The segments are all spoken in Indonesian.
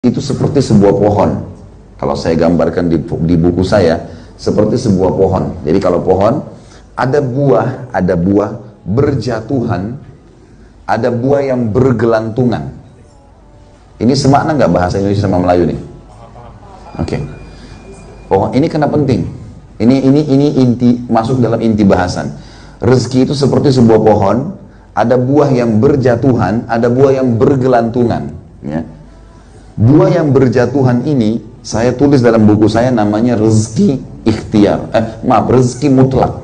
Itu seperti sebuah pohon. Kalau saya gambarkan di buku saya, seperti sebuah pohon. Jadi kalau pohon, ada buah berjatuhan, ada buah yang bergelantungan. Ini semakna nggak bahasa Indonesia sama Melayu nih? Oke. Pohon ini kenapa penting? Ini inti, masuk dalam inti bahasan. Rezeki itu seperti sebuah pohon, ada buah yang berjatuhan, ada buah yang bergelantungan. Ya. Buah yang berjatuhan ini saya tulis dalam buku saya, namanya rezeki ikhtiar. Rezeki mutlak.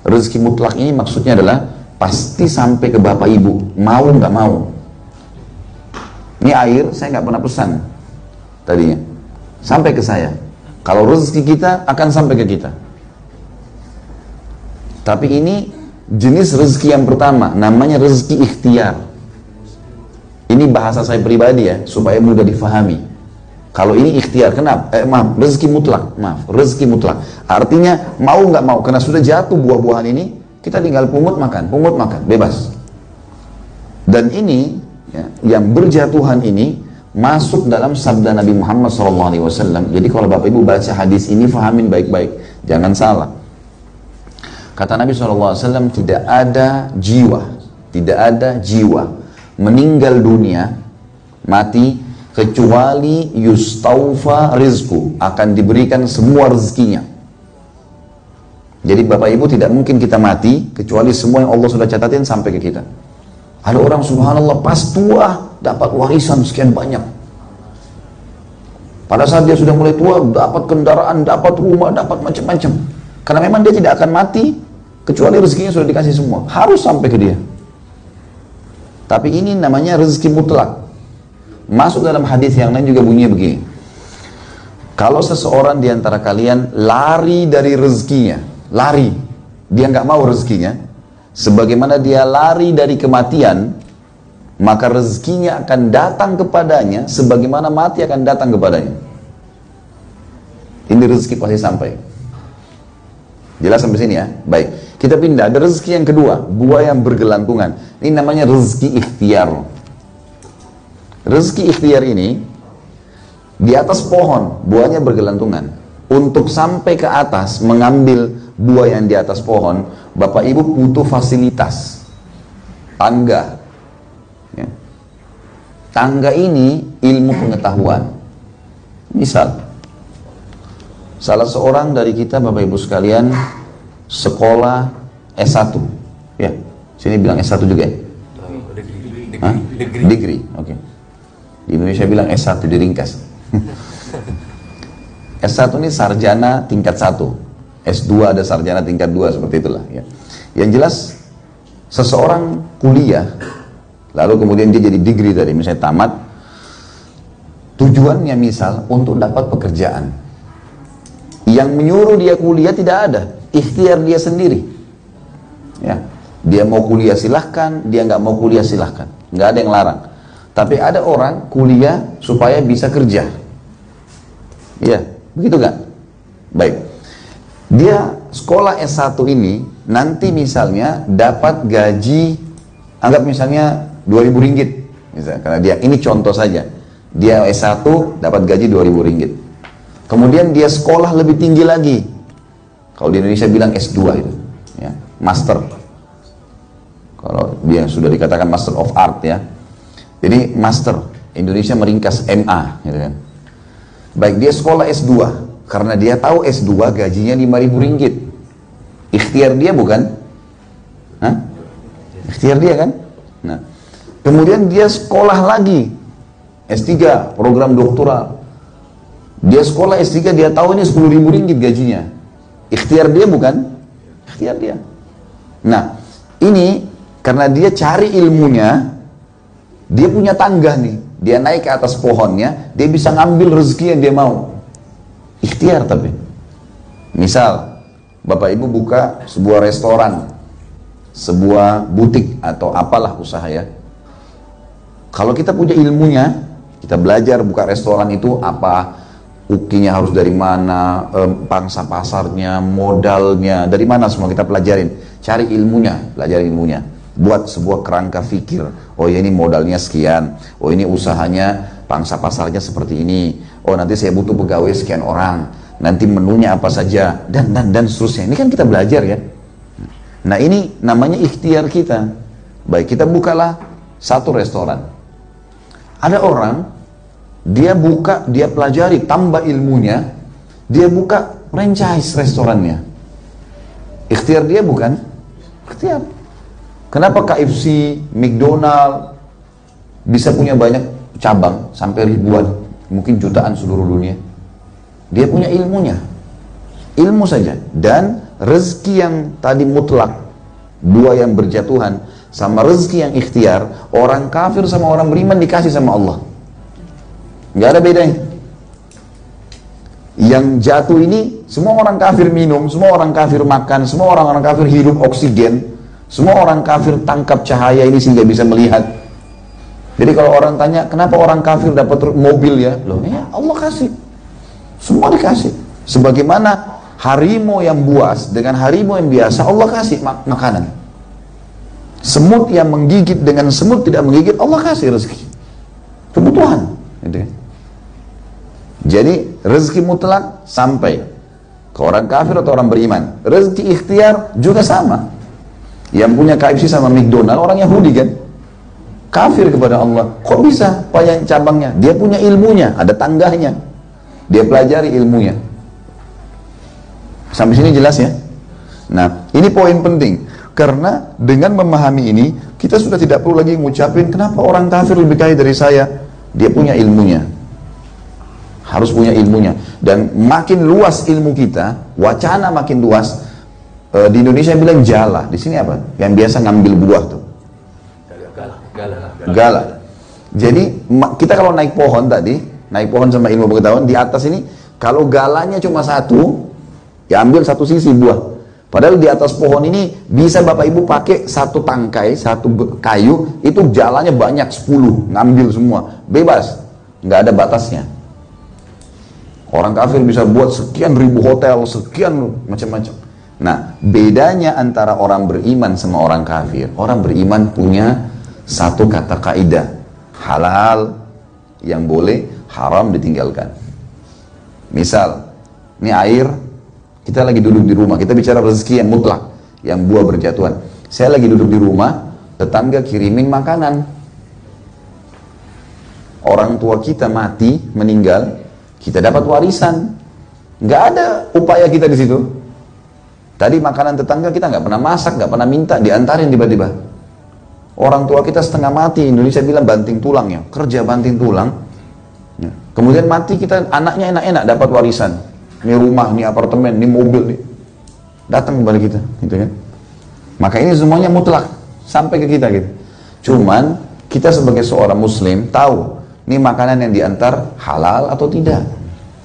Rezeki mutlak ini maksudnya adalah pasti sampai ke bapak ibu, mau nggak mau. Ini air saya nggak pernah pesan tadinya, sampai ke saya. Kalau rezeki kita akan sampai ke kita. Tapi ini jenis rezeki yang pertama, namanya rezeki ikhtiar. Ini bahasa saya pribadi ya, supaya mudah difahami. Kalau ini ikhtiar, kenapa? Rezeki mutlak, rezeki mutlak. Artinya mau nggak mau, karena sudah jatuh buah-buahan ini, kita tinggal pungut makan, bebas. Dan ini, ya, yang berjatuhan ini, masuk dalam sabda Nabi Muhammad SAW. Jadi kalau Bapak Ibu baca hadis ini, fahamin baik-baik, jangan salah. Kata Nabi SAW, tidak ada jiwa meninggal dunia, mati, kecuali yustaufa rizku, akan diberikan semua rezekinya. Jadi Bapak Ibu, tidak mungkin kita mati kecuali semua yang Allah sudah catatin sampai ke kita. Ada orang subhanallah pas tua dapat warisan sekian banyak. Pada saat dia sudah mulai tua, dapat kendaraan, dapat rumah, dapat macam-macam. Karena memang dia tidak akan mati kecuali rezekinya sudah dikasih semua, harus sampai ke dia. Tapi ini namanya rezeki mutlak. Masuk dalam hadis yang lain juga bunyinya begini. Kalau seseorang di antara kalian lari dari rezekinya, dia nggak mau rezekinya, sebagaimana dia lari dari kematian, maka rezekinya akan datang kepadanya, sebagaimana mati akan datang kepadanya. Ini rezeki pasti sampai. Jelas sampai sini ya? Baik. Kita pindah, ada rezeki yang kedua, buah yang bergelantungan. Ini namanya rezeki ikhtiar. Rezeki ikhtiar ini, di atas pohon, buahnya bergelantungan. Untuk sampai ke atas, mengambil buah yang di atas pohon, Bapak Ibu butuh fasilitas. Tangga. Ya. Tangga ini ilmu pengetahuan. Misal, salah seorang dari kita, Bapak Ibu sekalian, sekolah S1, ya, sini bilang S1 juga ya? Degree, oke. Di Indonesia bilang S1, diringkas. S1 ini sarjana tingkat 1, S2 ada sarjana tingkat 2, seperti itulah ya. Yang jelas, seseorang kuliah, lalu kemudian dia jadi degree tadi, misalnya tamat, tujuannya misal untuk dapat pekerjaan. Yang menyuruh dia kuliah tidak ada, ikhtiar dia sendiri. Ya, dia mau kuliah silahkan, dia nggak mau kuliah silahkan, nggak ada yang larang. Tapi ada orang kuliah supaya bisa kerja. Ya, begitu nggak? Baik. Dia sekolah S1 ini nanti misalnya dapat gaji, anggap misalnya 2.000 ringgit, misalnya, karena dia ini contoh saja. Dia S1 dapat gaji 2.000 ringgit. Kemudian dia sekolah lebih tinggi lagi. Kalau di Indonesia bilang S2 itu, ya, master. Kalau dia sudah dikatakan master of art ya. Jadi master, Indonesia meringkas MA, gitu kan. Baik, dia sekolah S2 karena dia tahu S2 gajinya 5.000 ringgit. Ikhtiar dia bukan? Hah? Ikhtiar dia kan? Nah, kemudian dia sekolah lagi S3, program doktoral. Dia sekolah S3, dia tahu ini 10.000 ringgit gajinya. Ikhtiar dia bukan? Ikhtiar dia. Nah, ini karena dia cari ilmunya, dia punya tangga nih. Dia naik ke atas pohonnya, dia bisa ngambil rezeki yang dia mau. Ikhtiar tapi. Misal, Bapak Ibu buka sebuah restoran, sebuah butik atau apalah usaha ya. Kalau kita punya ilmunya, kita belajar buka restoran itu apa, ukinya harus dari mana, pangsa pasarnya, modalnya, dari mana semua kita pelajarin. Cari ilmunya, pelajari ilmunya. Buat sebuah kerangka fikir. Oh ya ini modalnya sekian, oh ini usahanya pangsa pasarnya seperti ini, oh nanti saya butuh pegawai sekian orang, nanti menunya apa saja, dan seterusnya. Ini kan kita belajar ya. Nah ini namanya ikhtiar kita. Baik, kita bukalah satu restoran. Ada orang, dia buka, dia pelajari, tambah ilmunya, dia buka franchise restorannya. Ikhtiar dia bukan? Ikhtiar. Kenapa KFC, McDonald bisa punya banyak cabang sampai ribuan, mungkin jutaan seluruh dunia? Dia punya ilmunya, ilmu saja. Dan rezeki yang tadi mutlak, dua yang berjatuhan, sama rezeki yang ikhtiar, orang kafir sama orang beriman dikasih sama Allah. Nggak ada bedanya. Yang jatuh ini, semua orang kafir minum, semua orang kafir makan, semua orang kafir hidup oksigen, semua orang kafir tangkap cahaya ini sehingga bisa melihat. Jadi kalau orang tanya, kenapa orang kafir dapat mobil ya? Loh ya Allah kasih. Semua dikasih. Sebagaimana harimau yang buas dengan harimau yang biasa, Allah kasih makanan. Semut yang menggigit dengan semut tidak menggigit, Allah kasih rezeki. Kebutuhan. Gitu kan? Jadi rezeki mutlak sampai ke orang kafir atau orang beriman. Rezeki ikhtiar juga sama. Yang punya KFC sama McDonald orang Yahudi kan? Kafir kepada Allah. Kok bisa banyak cabangnya? Dia punya ilmunya, ada tangganya. Dia pelajari ilmunya. Sampai sini jelas ya? Nah, ini poin penting. Karena dengan memahami ini, kita sudah tidak perlu lagi ngucapin, kenapa orang kafir lebih kaya dari saya? Dia punya ilmunya. Harus punya ilmunya. Dan makin luas ilmu kita, wacana makin luas. Di Indonesia bilang jala. Di sini apa? Yang biasa ngambil buah tuh. Gala. Jadi kita kalau naik pohon tadi, naik pohon sama ilmu pengetahuan, di atas ini, kalau galanya cuma satu, ya ambil satu sisi buah. Padahal di atas pohon ini bisa Bapak Ibu pakai satu tangkai, satu kayu, itu jalannya banyak 10, ngambil semua, bebas, nggak ada batasnya. Orang kafir bisa buat sekian ribu hotel, sekian macam-macam. Nah, bedanya antara orang beriman sama orang kafir, orang beriman punya satu kata kaidah, halal yang boleh, haram ditinggalkan. Misal, ini air, kita lagi duduk di rumah, kita bicara rezeki yang mutlak, yang buah berjatuhan. Saya lagi duduk di rumah, tetangga kirimin makanan. Orang tua kita mati, meninggal, kita dapat warisan. Nggak ada upaya kita di situ. Tadi makanan tetangga kita nggak pernah masak, nggak pernah minta, diantarin tiba-tiba. Orang tua kita setengah mati, Indonesia bilang banting tulang ya, kerja banting tulang. Kemudian mati kita, anaknya enak-enak dapat warisan. Ini rumah, ini apartemen, ini mobil, nih. Datang kepada kita, gitu kan? Maka ini semuanya mutlak sampai ke kita gitu. Cuman kita sebagai seorang muslim tahu ini makanan yang diantar halal atau tidak.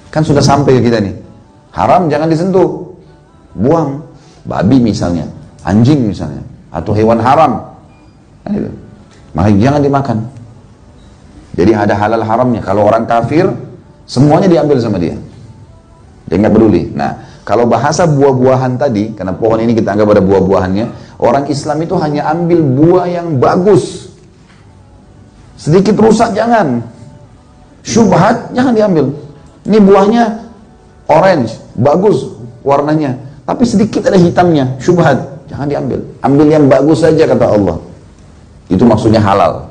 Kan sudah sampai ke kita nih. Haram jangan disentuh. Buang. Babi misalnya, anjing misalnya, atau hewan haram. Kan itu. Maka jangan dimakan. Jadi ada halal haramnya. Kalau orang kafir semuanya diambil sama dia. Dia nggak peduli. Nah, kalau bahasa buah-buahan tadi, karena pohon ini kita anggap ada buah-buahannya, orang Islam itu hanya ambil buah yang bagus. Sedikit rusak jangan. Syubhat jangan diambil. Ini buahnya orange, bagus warnanya, tapi sedikit ada hitamnya, syubhat, jangan diambil. Ambil yang bagus saja kata Allah. Itu maksudnya halal.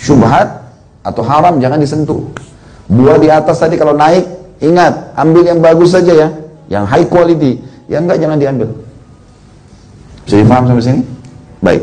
Syubhat atau haram jangan disentuh. Buah di atas tadi kalau naik, ingat, ambil yang bagus saja ya, yang high quality. Yang enggak jangan diambil. Bisa dipaham sampai sini? Baik.